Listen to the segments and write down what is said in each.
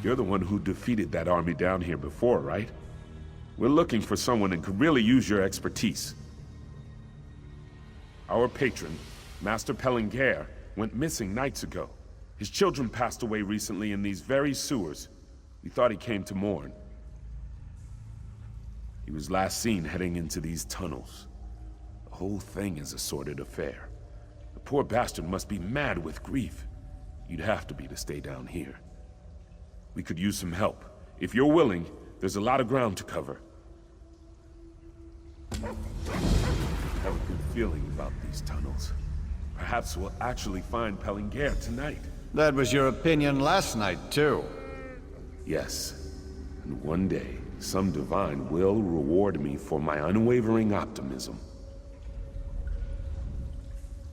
You're the one who defeated that army down here before, right? We're looking for someone who could really use your expertise. Our patron, Master Pellinger, went missing nights ago. His children passed away recently in these very sewers. We thought he came to mourn. He was last seen heading into these tunnels. The whole thing is a sordid affair. The poor bastard must be mad with grief. You'd have to be to stay down here. We could use some help. If you're willing, there's a lot of ground to cover. I have a good feeling about these tunnels. Perhaps we'll actually find Pellinger tonight. That was your opinion last night, too. Yes. And one day, some divine will reward me for my unwavering optimism.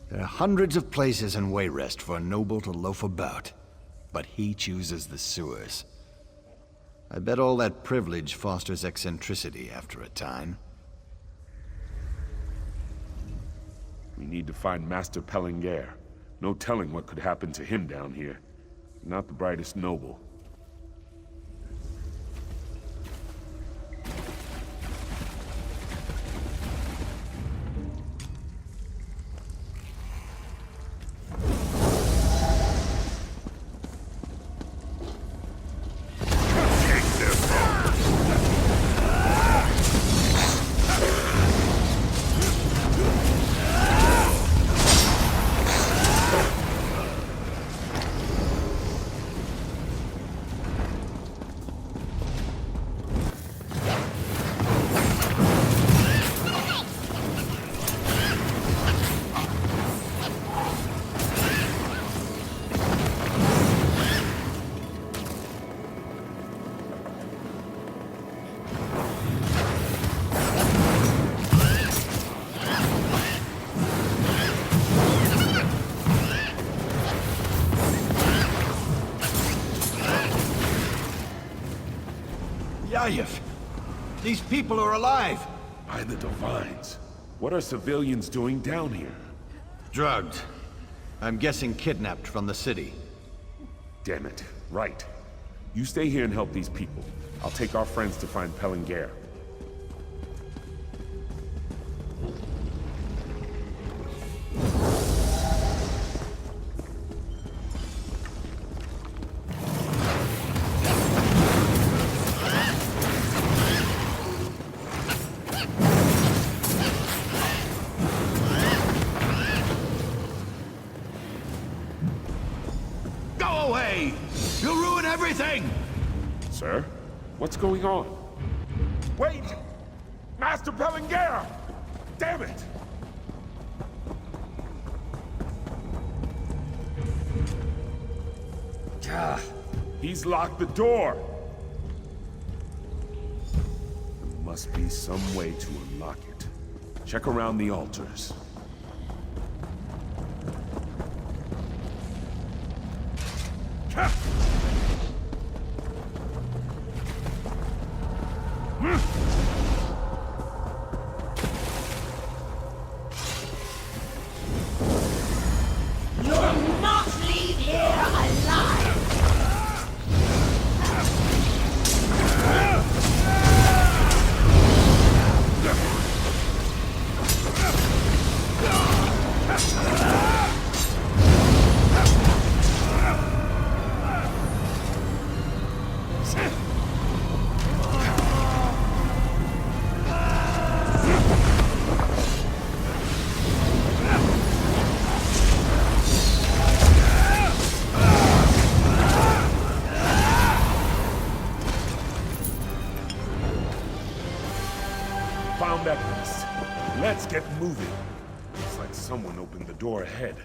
There are hundreds of places in Wayrest for a noble to loaf about, but he chooses the sewers. I bet all that privilege fosters eccentricity after a time. We need to find Master Pellinger. No telling what could happen to him down here. Not the brightest noble. These people are alive! By the Divines. What are civilians doing down here? Drugged. I'm guessing kidnapped from the city. Damn it. Right. You stay here and help these people. I'll take our friends to find Pellinger. You'll ruin everything! Sir? What's going on? Wait! Master Pellinger! Damn it! He's locked the door! There must be some way to unlock it. Check around the altars. Found that beast. Let's get moving. Looks like someone opened the door ahead.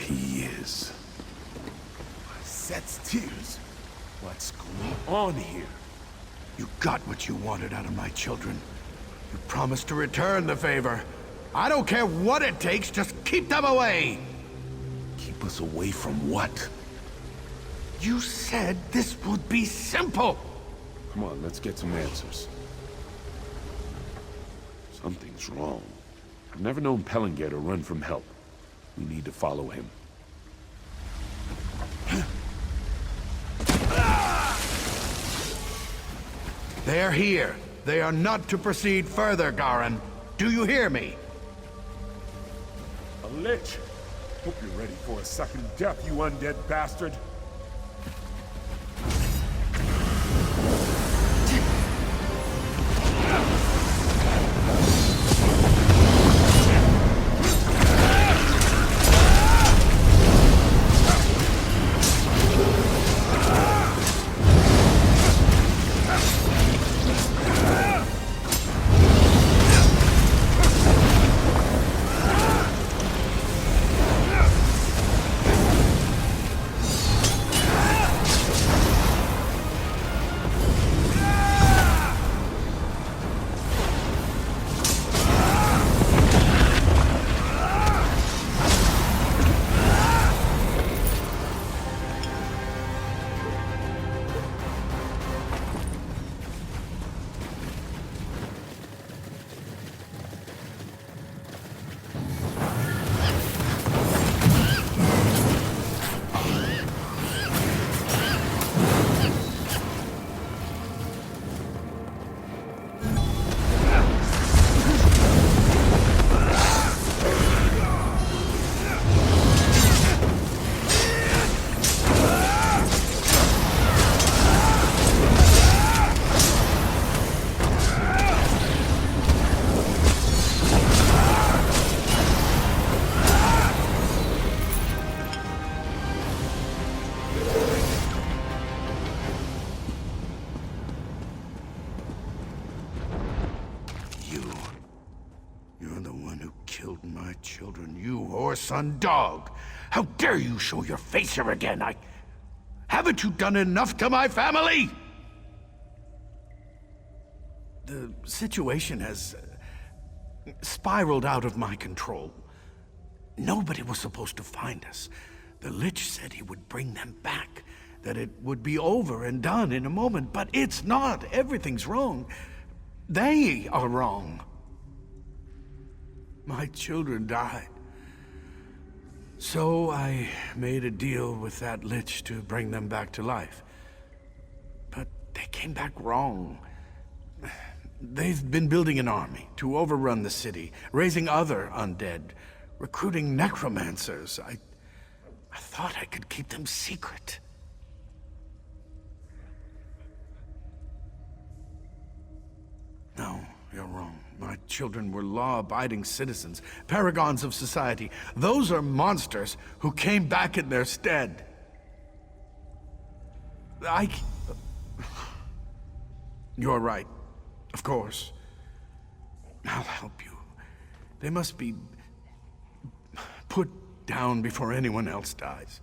he is. Set's tears. What's going on here? You got what you wanted out of my children. You promised to return the favor. I don't care what it takes, just keep them away! Keep us away from what? You said this would be simple! Come on, let's get some answers. Something's wrong. I've never known Pellinger to run from help. We need to follow him. They're here. They are not to proceed further, Garin. Do you hear me? A lich! Hope you're ready for a second death, you undead bastard! Children, you whoreson dog! How dare you show your face here again? Haven't you done enough to my family? The situation has spiraled out of my control. Nobody was supposed to find us. The Lich said he would bring them back, that it would be over and done in a moment, but it's not. Everything's wrong. They are wrong. My children died. So I made a deal with that Lich to bring them back to life. But they came back wrong. They've been building an army to overrun the city, raising other undead, recruiting necromancers. I thought I could keep them secret. No, you're wrong. My children were law-abiding citizens, paragons of society. Those are monsters who came back in their stead. You're right, of course. I'll help you. They must be put down before anyone else dies.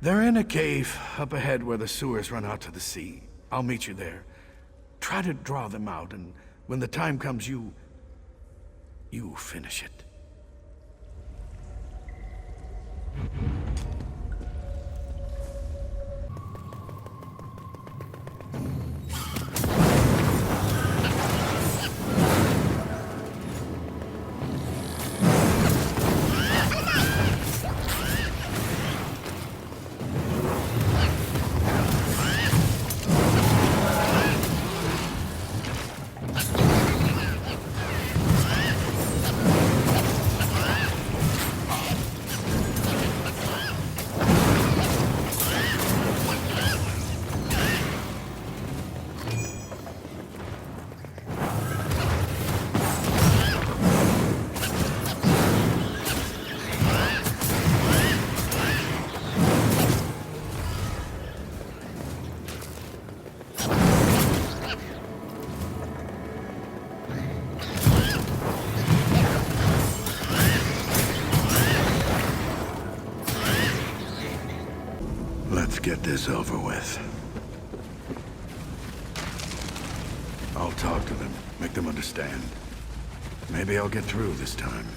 They're in a cave up ahead where the sewers run out to the sea. I'll meet you there. Try to draw them out, and when the time comes, you finish it. get this over with. I'll talk to them, make them understand. Maybe I'll get through this time.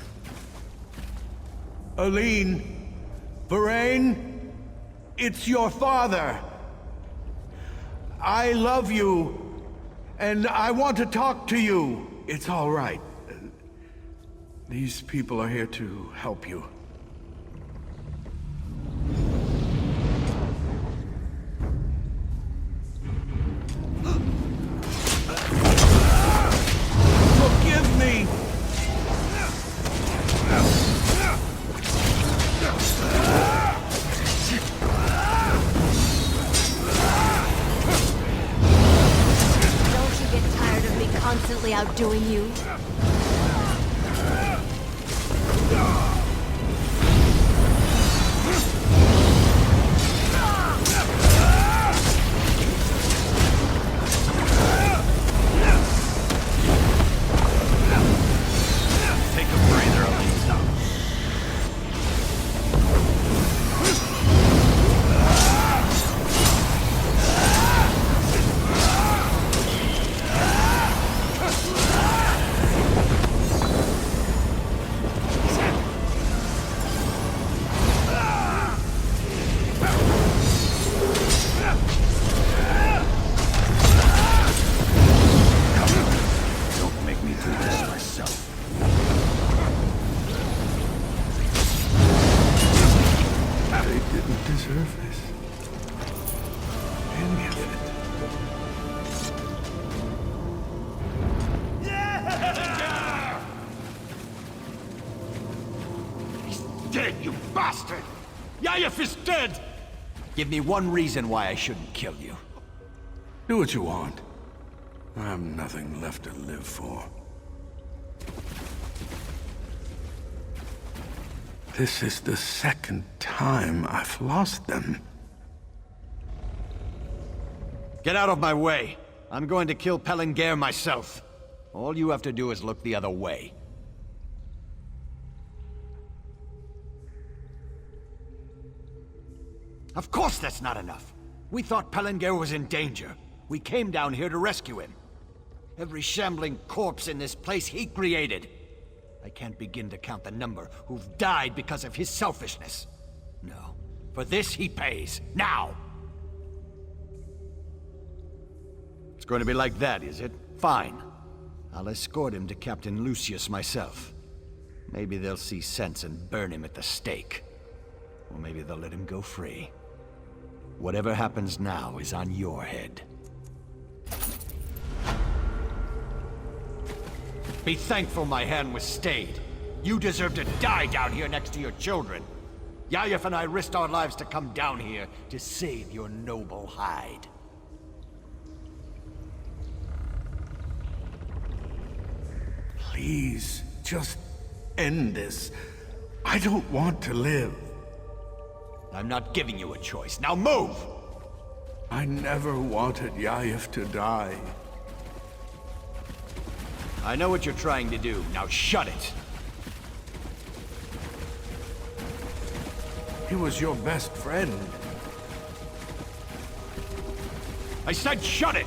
Aline! Varain! It's your father! I love you, and I want to talk to you. It's all right. These people are here to help you. Forgive me! Don't you get tired of me constantly outdoing you? Dead, you bastard! Yaif is dead! Give me one reason why I shouldn't kill you. Do what you want. I have nothing left to live for. This is the second time I've lost them. Get out of my way. I'm going to kill Pellinger myself. All you have to do is look the other way. Of course that's not enough. We thought Pellinger was in danger. We came down here to rescue him. Every shambling corpse in this place he created. I can't begin to count the number who've died because of his selfishness. No. For this he pays. Now! It's going to be like that, is it? Fine. I'll escort him to Captain Lucius myself. Maybe they'll see sense and burn him at the stake. Or maybe they'll let him go free. Whatever happens now is on your head. Be thankful my hand was stayed. You deserve to die down here next to your children. Yaif and I risked our lives to come down here to save your noble hide. Please, just end this. I don't want to live. I'm not giving you a choice. Now move! I never wanted Yaif to die. I know what you're trying to do. Now shut it! He was your best friend. I said shut it!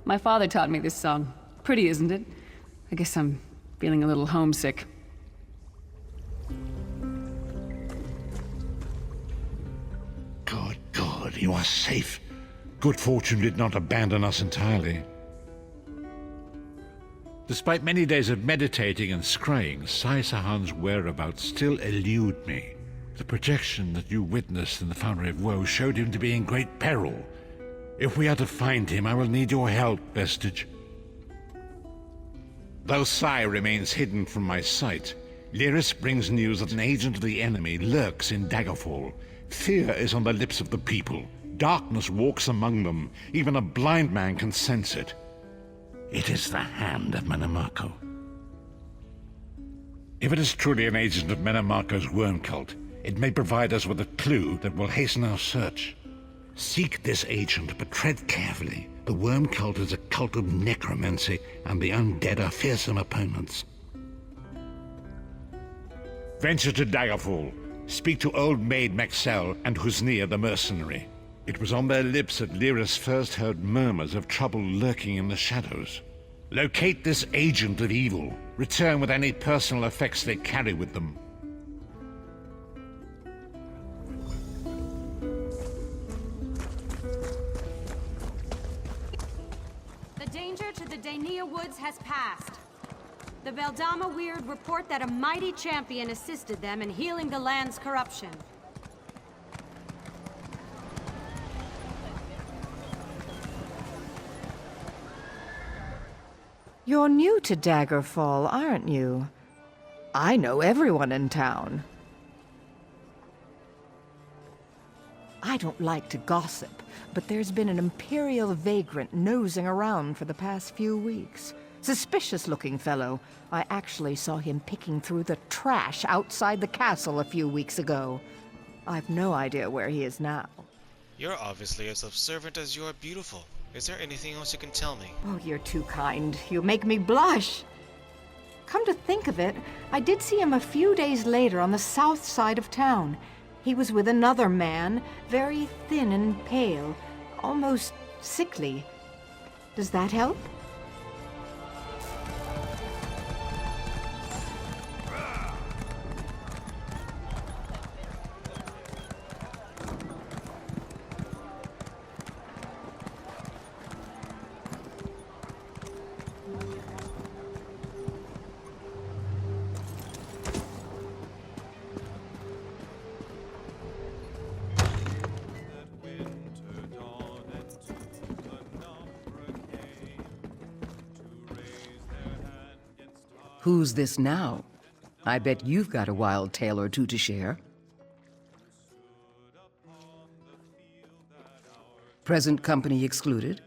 My father taught me this song. Pretty, isn't it? I guess I'm feeling a little homesick. Good, you are safe. Good fortune did not abandon us entirely. Despite many days of meditating and scrying, Sai Sahan's whereabouts still elude me. The projection that you witnessed in the Foundry of Woe showed him to be in great peril. If we are to find him, I will need your help, Vestige. Though Sai remains hidden from my sight, Lyris brings news that an agent of the enemy lurks in Daggerfall. Fear is on the lips of the people. Darkness walks among them. Even a blind man can sense it. It is the hand of Menemarco. If it is truly an agent of Menemarco's worm cult, it may provide us with a clue that will hasten our search. Seek this agent, but tread carefully. The worm cult is a cult of necromancy, and the undead are fearsome opponents. Venture to Daggerfall. Speak to Old Maid Maxell and Husnia the mercenary. It was on their lips that Lyris first heard murmurs of trouble lurking in the shadows. Locate this agent of evil. Return with any personal effects they carry with them. The danger to the Daenia Woods has passed. The Beldama Weird report that a mighty champion assisted them in healing the land's corruption. You're new to Daggerfall, aren't you? I know everyone in town. I don't like to gossip, but there's been an Imperial vagrant nosing around for the past few weeks. Suspicious-looking fellow. I actually saw him picking through the trash outside the castle a few weeks ago. I've no idea where he is now. You're obviously as observant as you are beautiful. Is there anything else you can tell me? Oh, you're too kind. You make me blush. Come to think of it, I did see him a few days later on the south side of town. He was with another man, very thin and pale, almost sickly. Does that help? Who's this now? I bet you've got a wild tale or two to share. Present company excluded?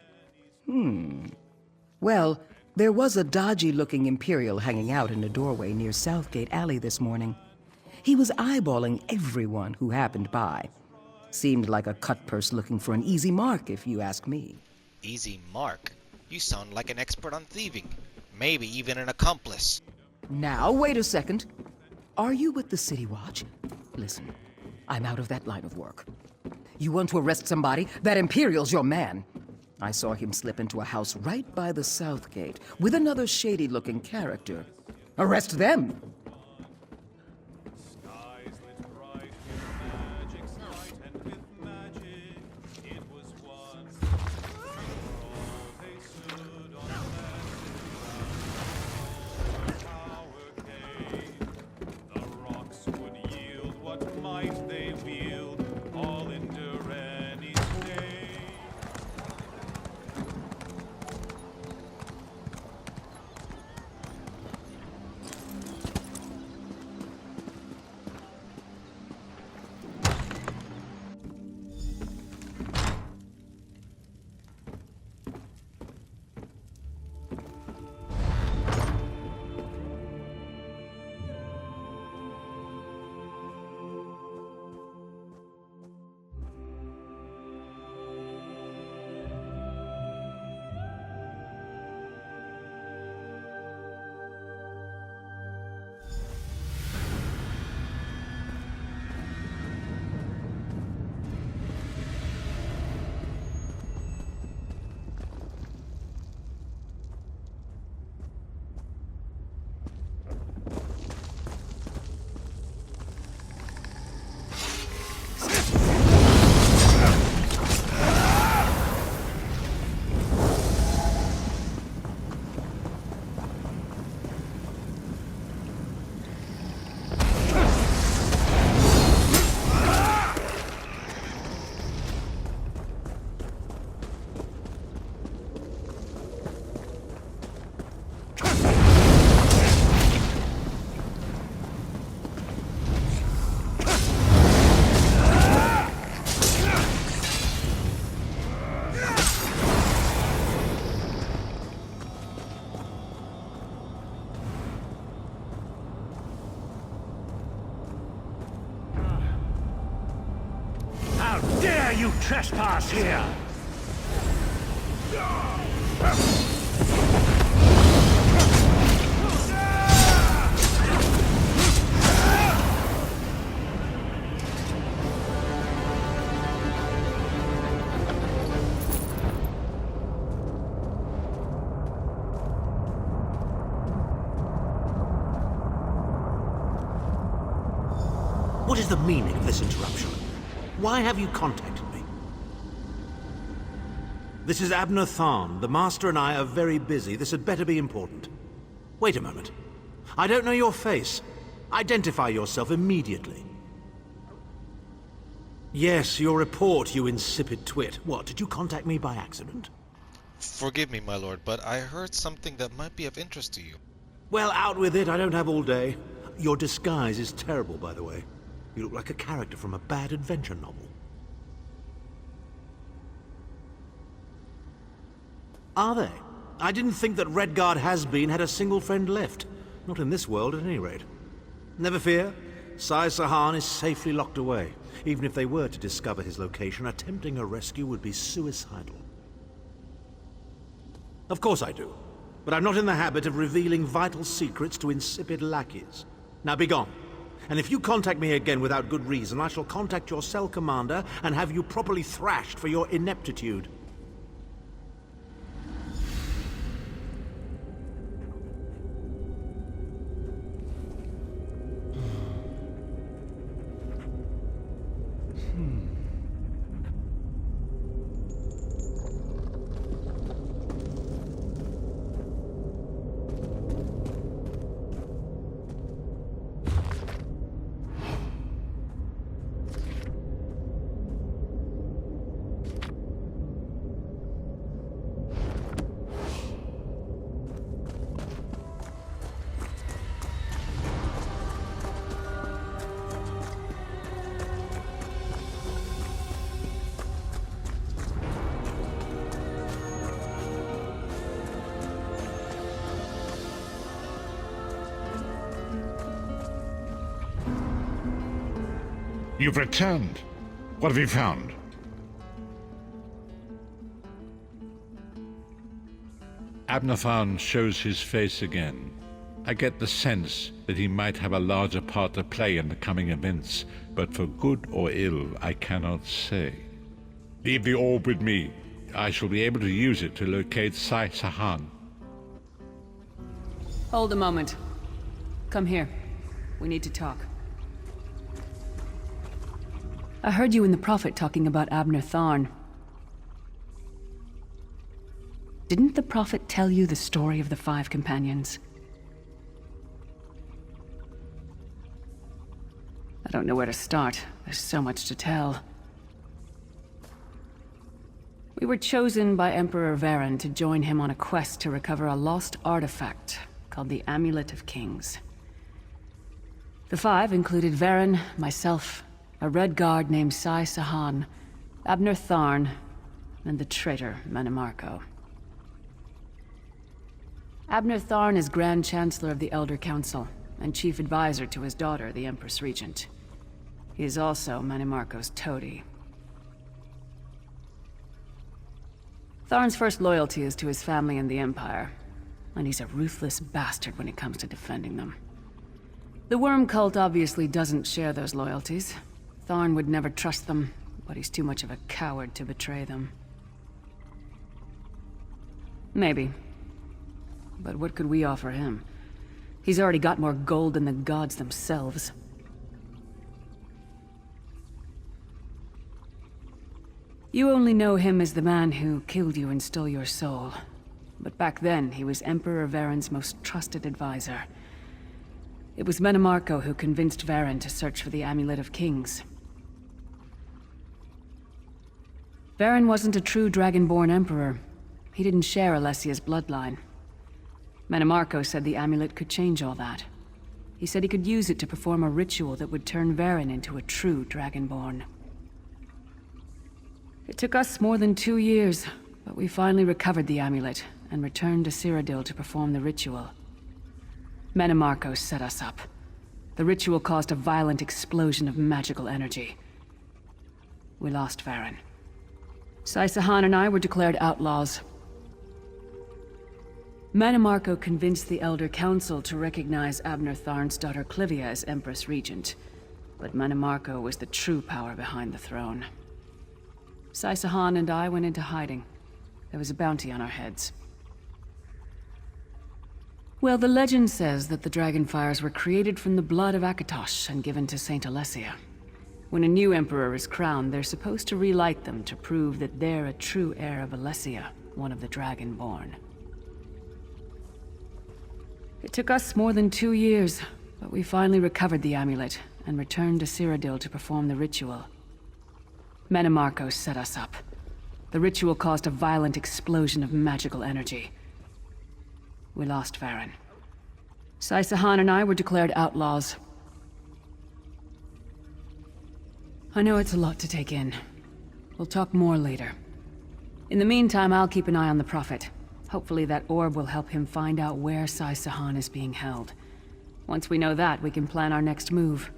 Well, there was a dodgy-looking Imperial hanging out in a doorway near Southgate Alley this morning. He was eyeballing everyone who happened by. Seemed like a cut-purse looking for an easy mark, if you ask me. Easy mark? You sound like an expert on thieving. Maybe even an accomplice. Now, wait a second. Are you with the City Watch? Listen, I'm out of that line of work. You want to arrest somebody? That Imperial's your man. I saw him slip into a house right by the South Gate with another shady-looking character. Arrest them! trespass here! What is the meaning of this interruption? Why have you contacted me? This is Abner Tharn. The Master and I are very busy. This had better be important. Wait a moment. I don't know your face. Identify yourself immediately. Yes, your report, you insipid twit. What, did you contact me by accident? Forgive me, my lord, but I heard something that might be of interest to you. Well, out with it. I don't have all day. Your disguise is terrible, by the way. You look like a character from a bad adventure novel. Are they? I didn't think that Redguard has-been had a single friend left. Not in this world, at any rate. Never fear. Sai Sahan is safely locked away. Even if they were to discover his location, attempting a rescue would be suicidal. Of course I do. But I'm not in the habit of revealing vital secrets to insipid lackeys. Now be gone. And if you contact me again without good reason, I shall contact your cell commander and have you properly thrashed for your ineptitude. You've returned. What have you found? Abnathan shows his face again. I get the sense that he might have a larger part to play in the coming events, but for good or ill, I cannot say. Leave the orb with me. I shall be able to use it to locate Sai Sahan. Hold a moment. Come here. We need to talk. I heard you and the Prophet talking about Abner Tharn. Didn't the Prophet tell you the story of the 5 companions? I don't know where to start. There's so much to tell. We were chosen by Emperor Varen to join him on a quest to recover a lost artifact called the Amulet of Kings. The 5 included Varen, myself, a red guard named Sai Sahan, Abner Tharn, and the traitor Manimarco. Abner Tharn is Grand Chancellor of the Elder Council, and Chief Advisor to his daughter, the Empress Regent. He is also Manimarco's toady. Tharn's first loyalty is to his family and the Empire, and he's a ruthless bastard when it comes to defending them. The Worm Cult obviously doesn't share those loyalties. Tharn would never trust them, but he's too much of a coward to betray them. Maybe. But what could we offer him? He's already got more gold than the gods themselves. You only know him as the man who killed you and stole your soul. But back then, he was Emperor Varen's most trusted advisor. It was Manimarco who convinced Varen to search for the Amulet of Kings. Varen wasn't a true Dragonborn Emperor. He didn't share Alessia's bloodline. Manimarco said the amulet could change all that. He said he could use it to perform a ritual that would turn Varen into a true Dragonborn. It took us more than 2 years, but we finally recovered the amulet and returned to Cyrodiil to perform the ritual. Manimarco set us up. The ritual caused a violent explosion of magical energy. We lost Varen. Saisahan and I were declared outlaws. Manimarco convinced the Elder Council to recognize Abner Tharn's daughter Clivia as Empress Regent, but Manimarco was the true power behind the throne. Saisahan and I went into hiding. There was a bounty on our heads. Well, the legend says that the Dragonfires were created from the blood of Akatosh and given to Saint Alessia. When a new emperor is crowned, they're supposed to relight them to prove that they're a true heir of Alessia, one of the Dragonborn. It took us more than 2 years, but we finally recovered the amulet and returned to Cyrodiil to perform the ritual. Manimarco set us up. The ritual caused a violent explosion of magical energy. We lost Varen. Saisahan and I were declared outlaws. I know it's a lot to take in. We'll talk more later. In the meantime, I'll keep an eye on the Prophet. Hopefully that orb will help him find out where Saisahan is being held. Once we know that, we can plan our next move.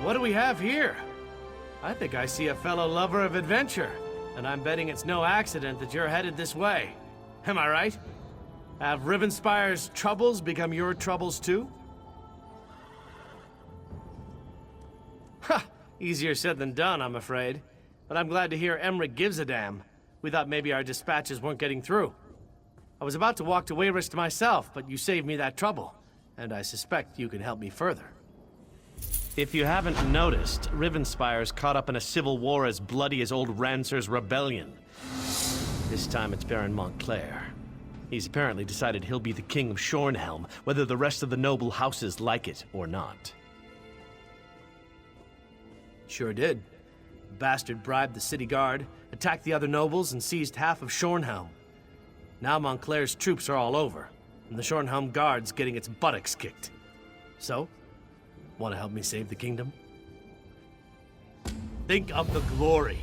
What do we have here? I think I see a fellow lover of adventure, and I'm betting it's no accident that you're headed this way. Am I right? Have Rivenspire's troubles become your troubles too? Ha! Easier said than done, I'm afraid. But I'm glad to hear Emmerich gives a damn. We thought maybe our dispatches weren't getting through. I was about to walk to Wayrest myself, but you saved me that trouble, and I suspect you can help me further. If you haven't noticed, Rivenspire's caught up in a civil war as bloody as old Rancer's rebellion. This time it's Baron Montclair. He's apparently decided he'll be the king of Shornhelm, whether the rest of the noble houses like it or not. Sure did. The bastard bribed the city guard, attacked the other nobles, and seized half of Shornhelm. Now Montclair's troops are all over, and the Shornhelm guard's getting its buttocks kicked. So, want to help me save the kingdom? Think of the glory.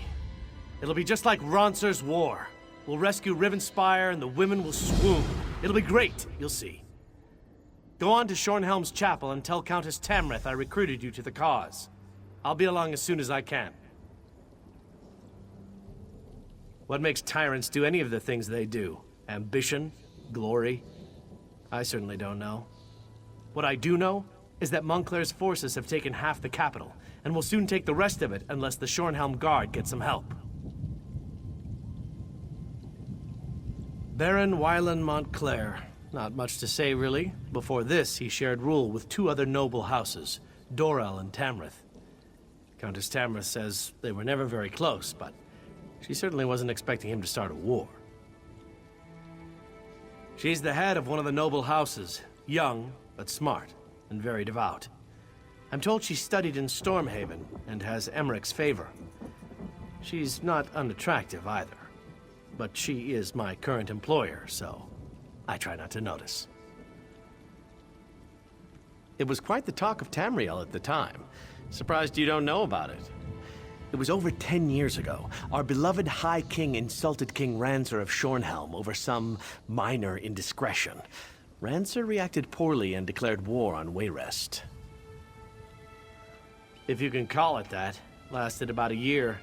It'll be just like Rancer's war. We'll rescue Rivenspire and the women will swoon. It'll be great, you'll see. Go on to Shornhelm's chapel and tell Countess Tamrith I recruited you to the cause. I'll be along as soon as I can. What makes tyrants do any of the things they do? Ambition? Glory? I certainly don't know. What I do know is that Montclair's forces have taken half the capital, and will soon take the rest of it unless the Shornhelm Guard gets some help. Baron Wylan Montclair. Not much to say, really. Before this, he shared rule with two other noble houses, Dorel and Tamrith. Countess Tamrith says they were never very close, but she certainly wasn't expecting him to start a war. She's the head of one of the noble houses, young, but smart, and very devout. I'm told she studied in Stormhaven, and has Emmerich's favor. She's not unattractive either, but she is my current employer, so I try not to notice. It was quite the talk of Tamriel at the time. Surprised you don't know about it. It was over 10 years ago. Our beloved High King insulted King Ranser of Shornhelm over some minor indiscretion. Ranser reacted poorly and declared war on Wayrest. If you can call it that. Lasted about a year.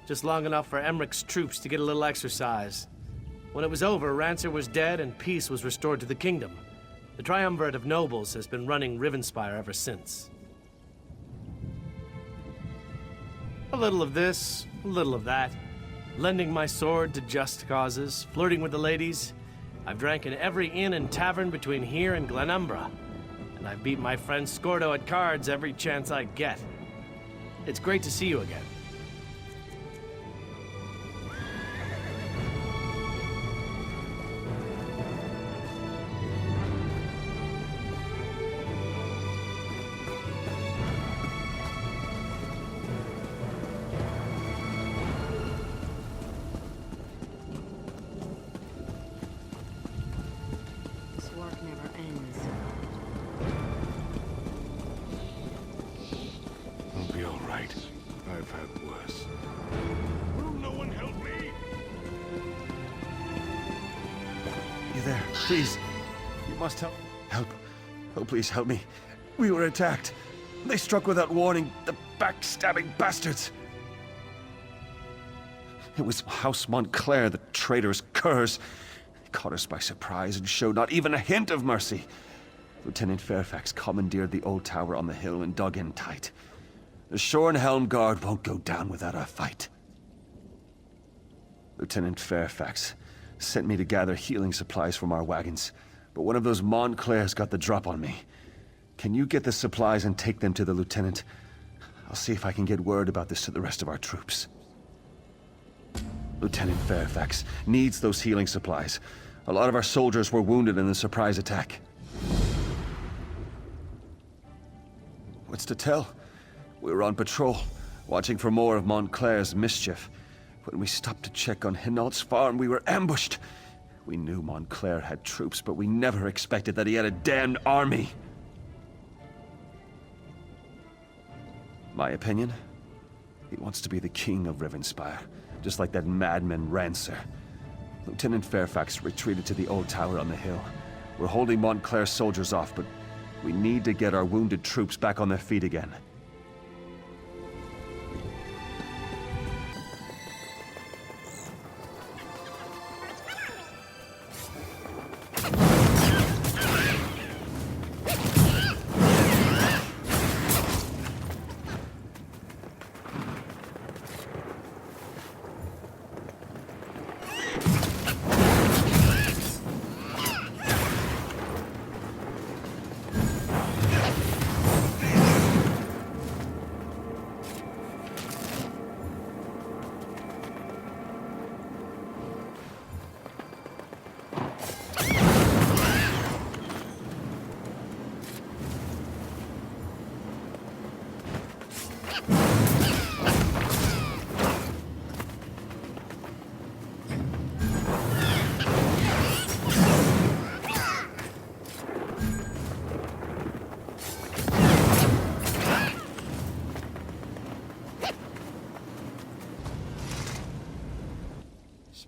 Just long enough for Emmeric's troops to get a little exercise. When it was over, Ranser was dead and peace was restored to the kingdom. The triumvirate of nobles has been running Rivenspire ever since. A little of this, a little of that. Lending my sword to just causes, flirting with the ladies. I've drank in every inn and tavern between here and Glenumbra. And I've beat my friend Scordo at cards every chance I get. It's great to see you again. This work never ends. I'll be all right. I've had worse. Will no one help me? You there? Please. You must help. Help. Oh, please help me. We were attacked. They struck without warning. The backstabbing bastards. It was House Montclair, the traitorous curs. They caught us by surprise and showed not even a hint of mercy. Lieutenant Fairfax commandeered the old tower on the hill and dug in tight. The Shornhelm Guard won't go down without a fight. Lieutenant Fairfax sent me to gather healing supplies from our wagons, but one of those Montclairs got the drop on me. Can you get the supplies and take them to the lieutenant? I'll see if I can get word about this to the rest of our troops. Lieutenant Fairfax needs those healing supplies. A lot of our soldiers were wounded in the surprise attack. What's to tell? We were on patrol, watching for more of Montclair's mischief. When we stopped to check on Hinault's farm, we were ambushed. We knew Montclair had troops, but we never expected that he had a damned army. My opinion? He wants to be the king of Rivenspire, just like that madman Ranser. Lieutenant Fairfax retreated to the old tower on the hill. We're holding Montclair's soldiers off, but we need to get our wounded troops back on their feet again.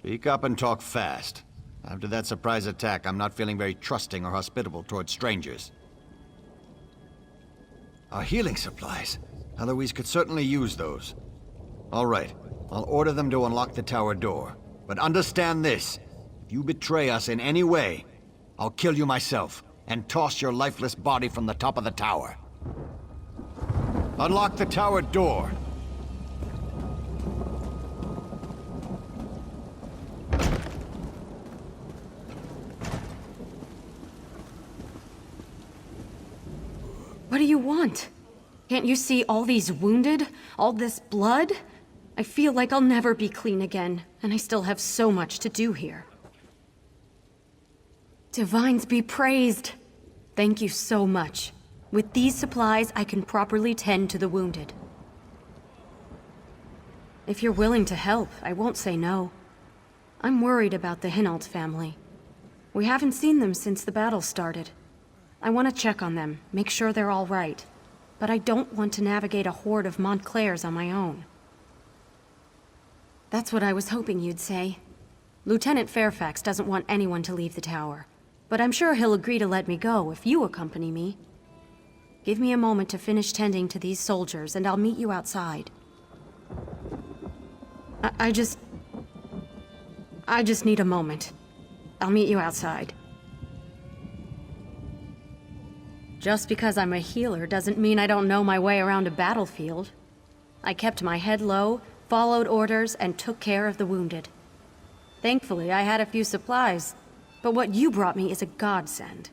Speak up and talk fast. After that surprise attack, I'm not feeling very trusting or hospitable towards strangers. Our healing supplies. Eloise could certainly use those. All right, I'll order them to unlock the tower door. But understand this. If you betray us in any way, I'll kill you myself and toss your lifeless body from the top of the tower. Unlock the tower door. What do you want? Can't you see all these wounded? All this blood? I feel like I'll never be clean again, and I still have so much to do here. Divines be praised! Thank you so much. With these supplies, I can properly tend to the wounded. If you're willing to help, I won't say no. I'm worried about the Hinault family. We haven't seen them since the battle started. I want to check on them, make sure they're all right. But I don't want to navigate a horde of Montclairs on my own. That's what I was hoping you'd say. Lieutenant Fairfax doesn't want anyone to leave the tower, but I'm sure he'll agree to let me go if you accompany me. Give me a moment to finish tending to these soldiers, and I'll meet you outside. I just need a moment. I'll meet you outside. Just because I'm a healer doesn't mean I don't know my way around a battlefield. I kept my head low, followed orders, and took care of the wounded. Thankfully, I had a few supplies, but what you brought me is a godsend.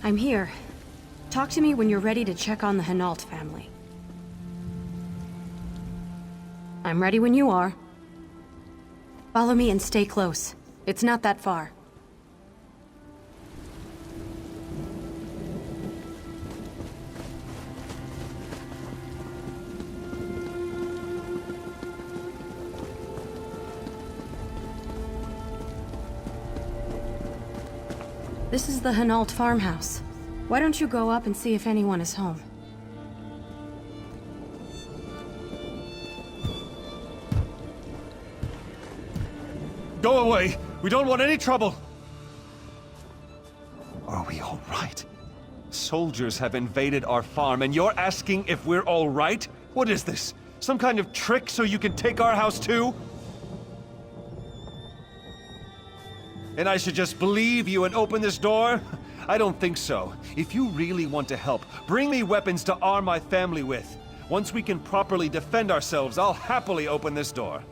I'm here. Talk to me when you're ready to check on the Hinault family. I'm ready when you are. Follow me and stay close. It's not that far. This is the Hinault farmhouse. Why don't you go up and see if anyone is home? Go away! We don't want any trouble! Are we all right? Soldiers have invaded our farm, and you're asking if we're all right? What is this? Some kind of trick so you can take our house too? And I should just believe you and open this door? I don't think so. If you really want to help, bring me weapons to arm my family with. Once we can properly defend ourselves, I'll happily open this door.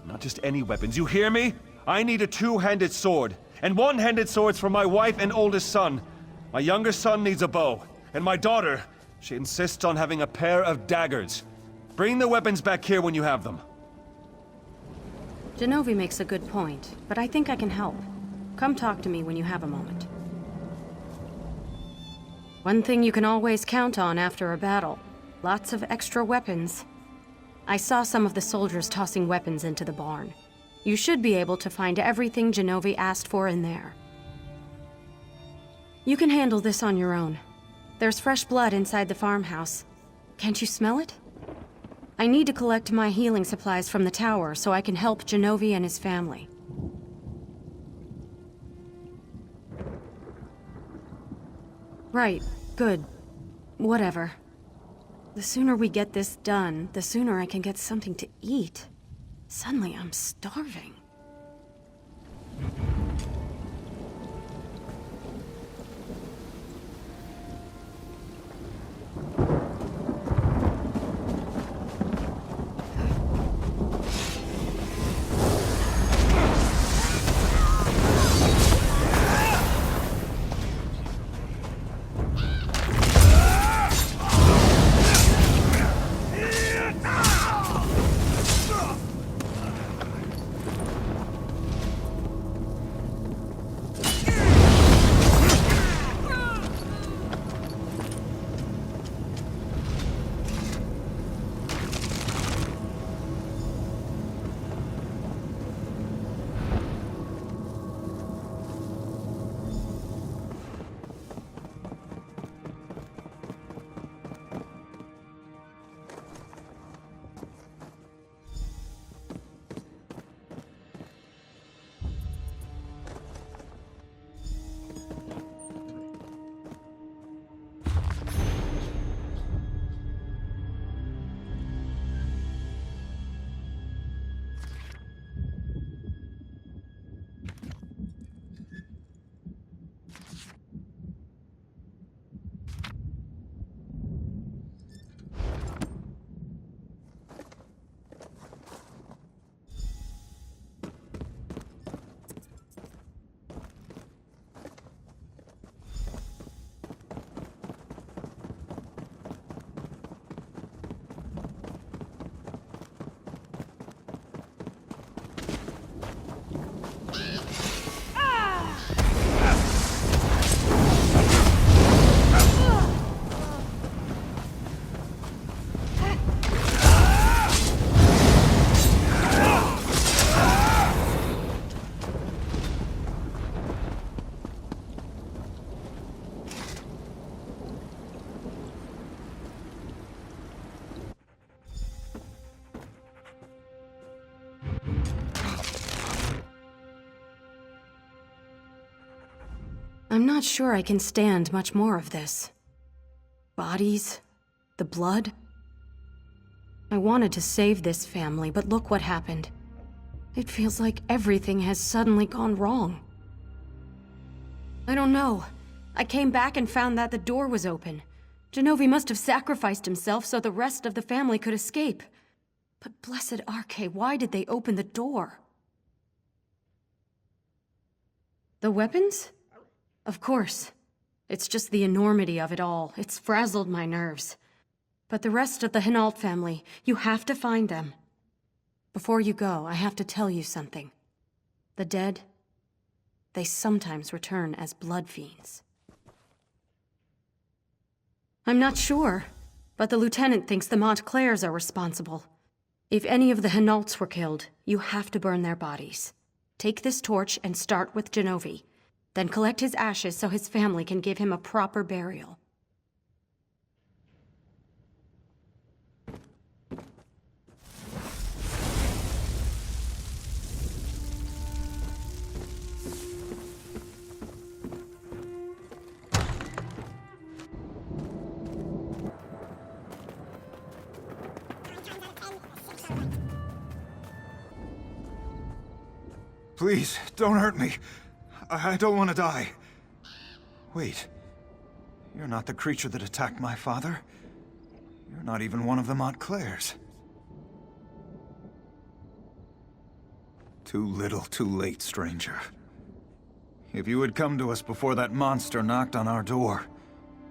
Not just any weapons, you hear me? I need a two-handed sword. And one-handed swords for my wife and oldest son. My younger son needs a bow. And my daughter, she insists on having a pair of daggers. Bring the weapons back here when you have them. Genovi makes a good point, but I think I can help. Come talk to me when you have a moment. One thing you can always count on after a battle. Lots of extra weapons. I saw some of the soldiers tossing weapons into the barn. You should be able to find everything Genovi asked for in there. You can handle this on your own. There's fresh blood inside the farmhouse. Can't you smell it? I need to collect my healing supplies from the tower so I can help Genovi and his family. Right, good. Whatever. The sooner we get this done, the sooner I can get something to eat. Suddenly, I'm starving. I'm not sure I can stand much more of this. Bodies, the blood. I wanted to save this family, but look what happened. It feels like everything has suddenly gone wrong. I don't know. I came back and found that the door was open. Genovi must have sacrificed himself so the rest of the family could escape. But blessed Arche, why did they open the door? The weapons? Of course. It's just the enormity of it all. It's frazzled my nerves. But the rest of the Hinault family, you have to find them. Before you go, I have to tell you something. The dead, they sometimes return as blood fiends. I'm not sure, but the lieutenant thinks the Montclairs are responsible. If any of the Hinaults were killed, you have to burn their bodies. Take this torch and start with Genovi. Then collect his ashes so his family can give him a proper burial. Please, don't hurt me. I don't want to die. Wait. You're not the creature that attacked my father. You're not even one of the Montclairs. Too little, too late, stranger. If you had come to us before that monster knocked on our door,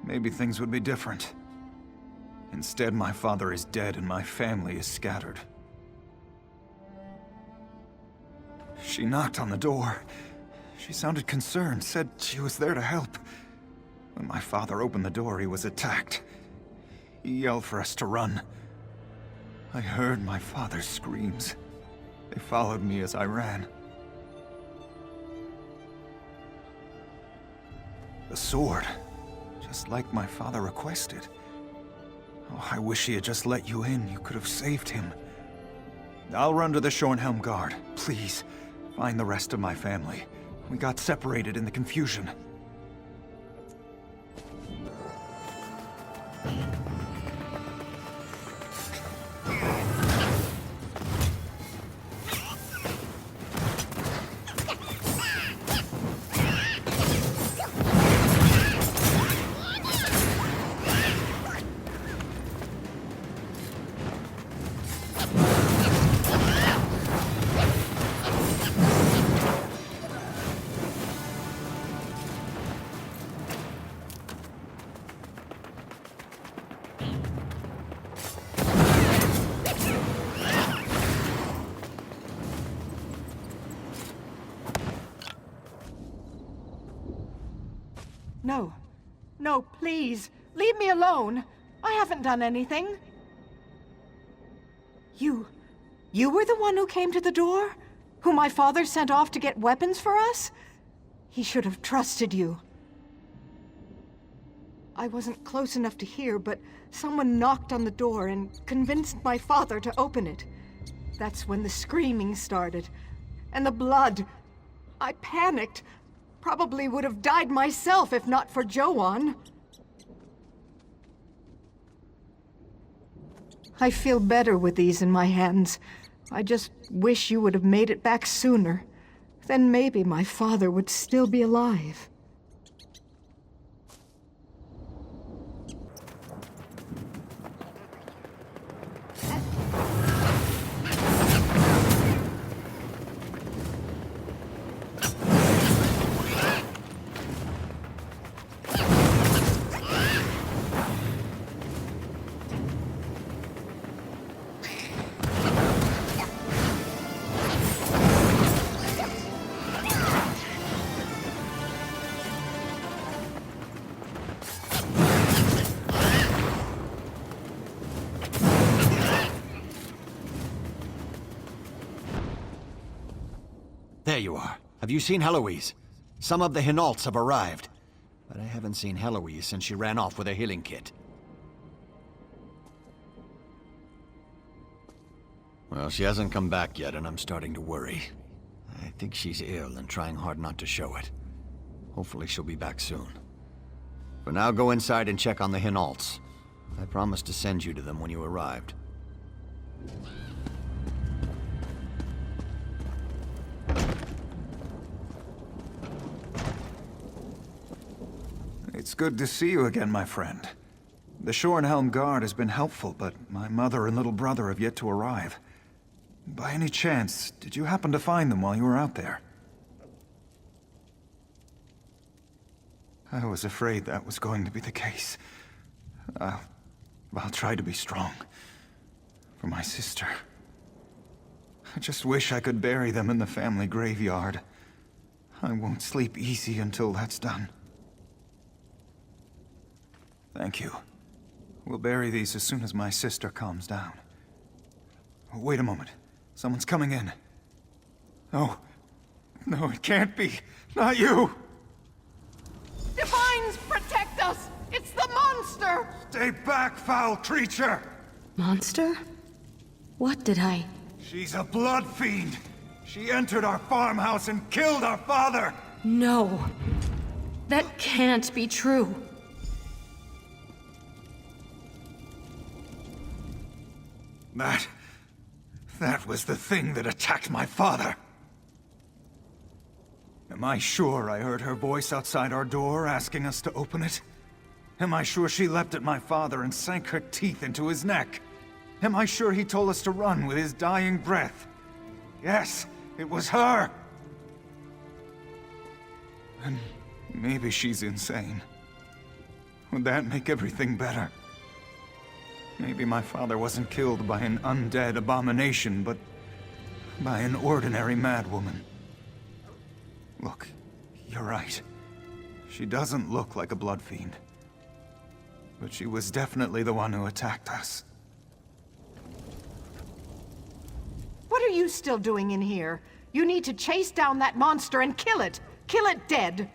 maybe things would be different. Instead, my father is dead and my family is scattered. She knocked on the door. She sounded concerned, said she was there to help. When my father opened the door, he was attacked. He yelled for us to run. I heard my father's screams. They followed me as I ran. The sword, just like my father requested. Oh, I wish he had just let you in. You could have saved him. I'll run to the Shornhelm Guard. Please, find the rest of my family. We got separated in the confusion. No. No, please. Leave me alone. I haven't done anything. You were the one who came to the door? Who my father sent off to get weapons for us? He should have trusted you. I wasn't close enough to hear, but someone knocked on the door and convinced my father to open it. That's when the screaming started. And the blood. I panicked. Probably would have died myself if not for Joan. I feel better with these in my hands. I just wish you would have made it back sooner. Then maybe my father would still be alive. There you are. Have you seen Heloise? Some of the Hinaults have arrived, but I haven't seen Heloise since she ran off with her healing kit. Well, she hasn't come back yet, and I'm starting to worry. I think she's ill and trying hard not to show it. Hopefully she'll be back soon. For now, go inside and check on the Hinalts. I promised to send you to them when you arrived. It's good to see you again, my friend. The Shorenhelm Guard has been helpful, but my mother and little brother have yet to arrive. By any chance, did you happen to find them while you were out there? I was afraid that was going to be the case. I'll try to be strong. For my sister. I just wish I could bury them in the family graveyard. I won't sleep easy until that's done. Thank you. We'll bury these as soon as my sister calms down. Wait a moment. Someone's coming in. No. No, it can't be. Not you! Divines, protect us! It's the monster! Stay back, foul creature! Monster? What did I... She's a blood fiend! She entered our farmhouse and killed our father! No. That can't be true. That was the thing that attacked my father. Am I sure I heard her voice outside our door asking us to open it? Am I sure she leapt at my father and sank her teeth into his neck? Am I sure he told us to run with his dying breath? Yes, it was her! And maybe she's insane. Would that make everything better? Maybe my father wasn't killed by an undead abomination, but by an ordinary madwoman. Look, you're right. She doesn't look like a blood fiend. But she was definitely the one who attacked us. What are you still doing in here? You need to chase down that monster and kill it! Kill it dead!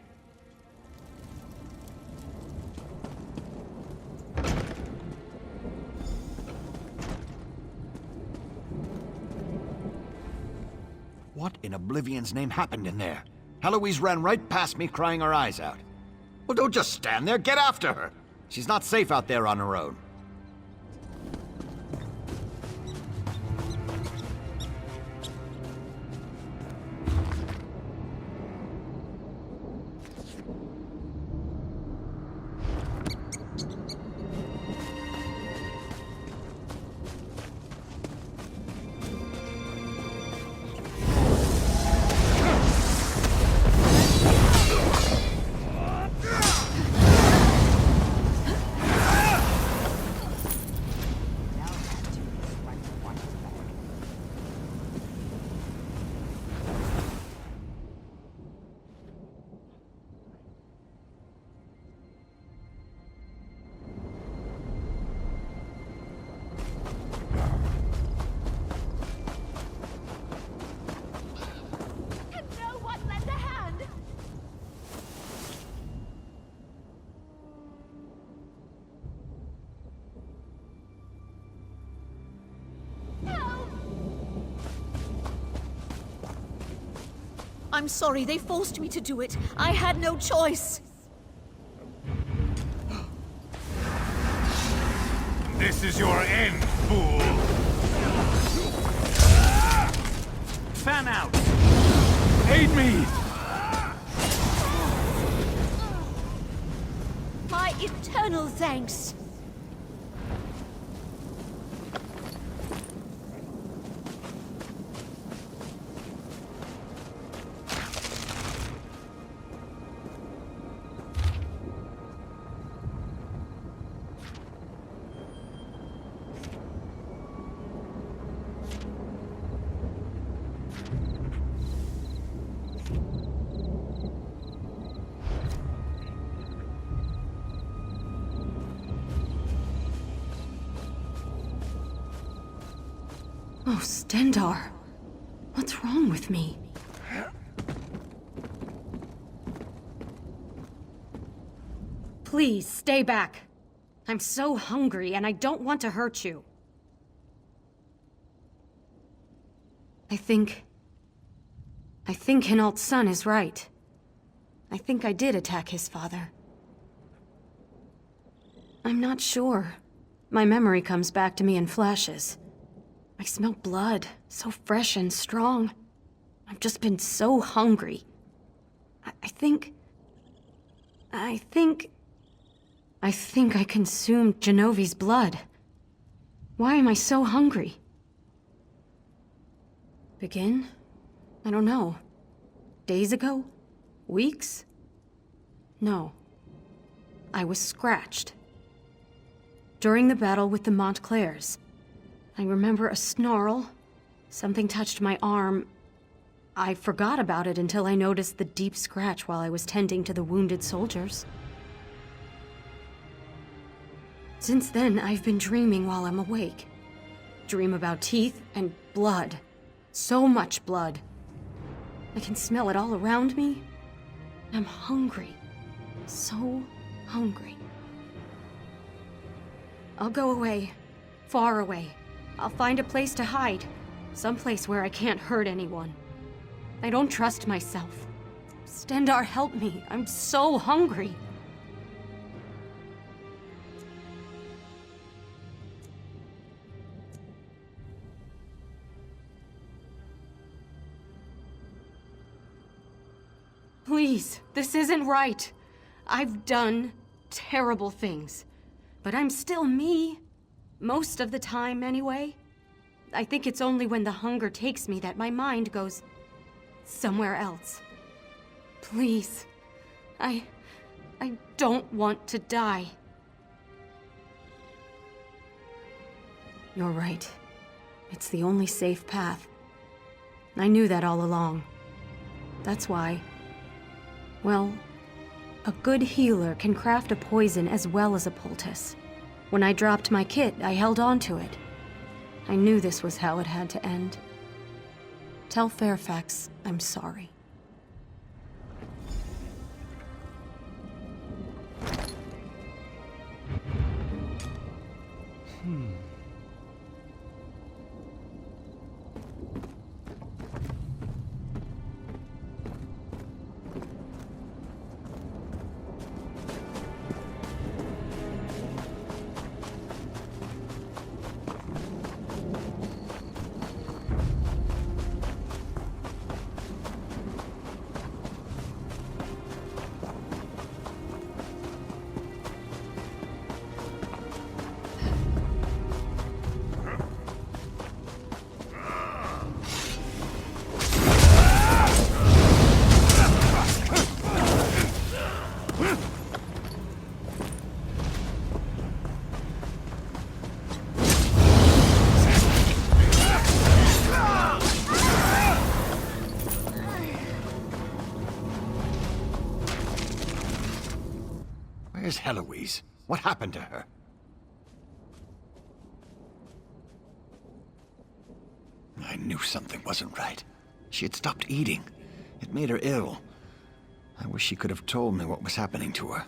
What in Oblivion's name happened in there? Heloise ran right past me crying her eyes out. Well, don't just stand there, get after her! She's not safe out there on her own. I'm sorry, they forced me to do it. I had no choice. This is your end, fool! Fan out! Aid me! My eternal thanks. Oh, Stendar. What's wrong with me? Please, stay back. I'm so hungry, and I don't want to hurt you. I think Hinalt's son is right. I think I did attack his father. I'm not sure. My memory comes back to me in flashes. I smell blood, so fresh and strong. I've just been so hungry. I think I consumed Genovi's blood. Why am I so hungry? Begin? I don't know. Days ago? Weeks? No. I was scratched. During the battle with the Montclairs. I remember a snarl. Something touched my arm. I forgot about it until I noticed the deep scratch while I was tending to the wounded soldiers. Since then, I've been dreaming while I'm awake. Dream about teeth and blood. So much blood. I can smell it all around me. I'm hungry. So hungry. I'll go away. Far away. I'll find a place to hide. Someplace where I can't hurt anyone. I don't trust myself. Stendarr, help me. I'm so hungry. Please, this isn't right. I've done terrible things. But I'm still me. Most of the time, anyway. I think it's only when the hunger takes me that my mind goes somewhere else. Please. I don't want to die. You're right. It's the only safe path. I knew that all along. That's why... Well, a good healer can craft a poison as well as a poultice. When I dropped my kit, I held on to it. I knew this was how it had to end. Tell Fairfax I'm sorry. Where's Heloise? What happened to her? I knew something wasn't right. She had stopped eating. It made her ill. I wish she could have told me what was happening to her.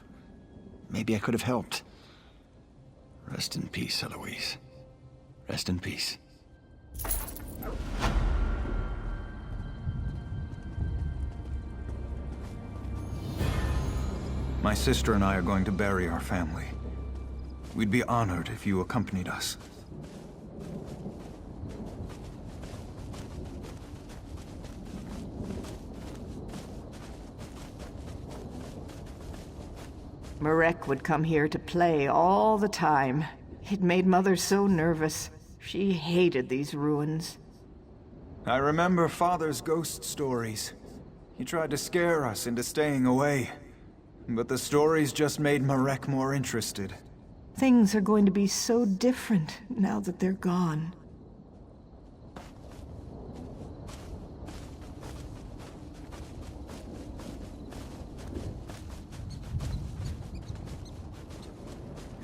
Maybe I could have helped. Rest in peace, Heloise. Rest in peace. My sister and I are going to bury our family. We'd be honored if you accompanied us. Marek would come here to play all the time. It made Mother so nervous. She hated these ruins. I remember Father's ghost stories. He tried to scare us into staying away. But the stories just made Marek more interested. Things are going to be so different now that they're gone.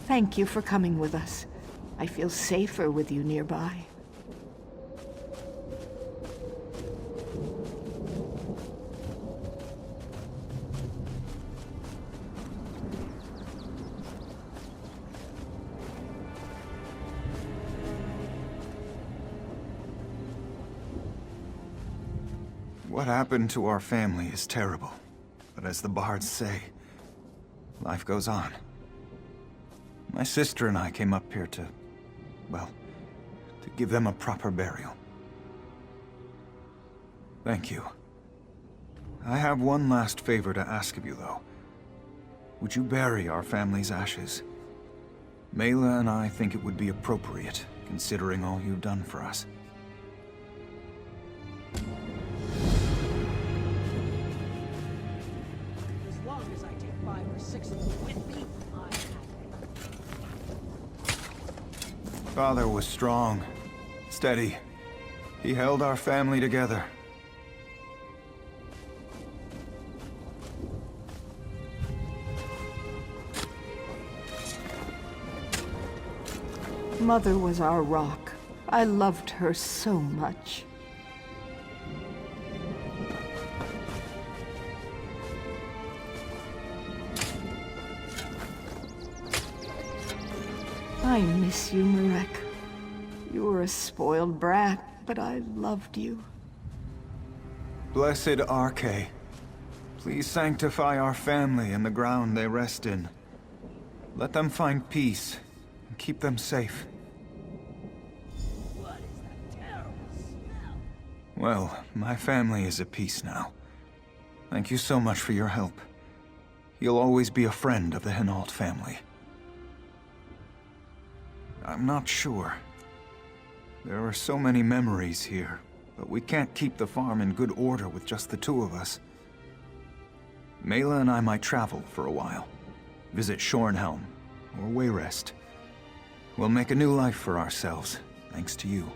Thank you for coming with us. I feel safer with you nearby. What happened to our family is terrible. But as the bards say, life goes on. My sister and I came up here to, well, to give them a proper burial. Thank you. I have one last favor to ask of you, though. Would you bury our family's ashes? Mela and I think it would be appropriate, considering all you've done for us. As long as I take 5 or 6 of them with me, I'm happy. Father was strong, steady. He held our family together. Mother was our rock. I loved her so much. I miss you, Marek. You were a spoiled brat, but I loved you. Blessed Arche, please sanctify our family and the ground they rest in. Let them find peace and keep them safe. What is that terrible smell? Well, my family is at peace now. Thank you so much for your help. You'll always be a friend of the Hinault family. I'm not sure. There are so many memories here, but we can't keep the farm in good order with just the two of us. Mela and I might travel for a while. Visit Shornhelm, or Wayrest. We'll make a new life for ourselves, thanks to you.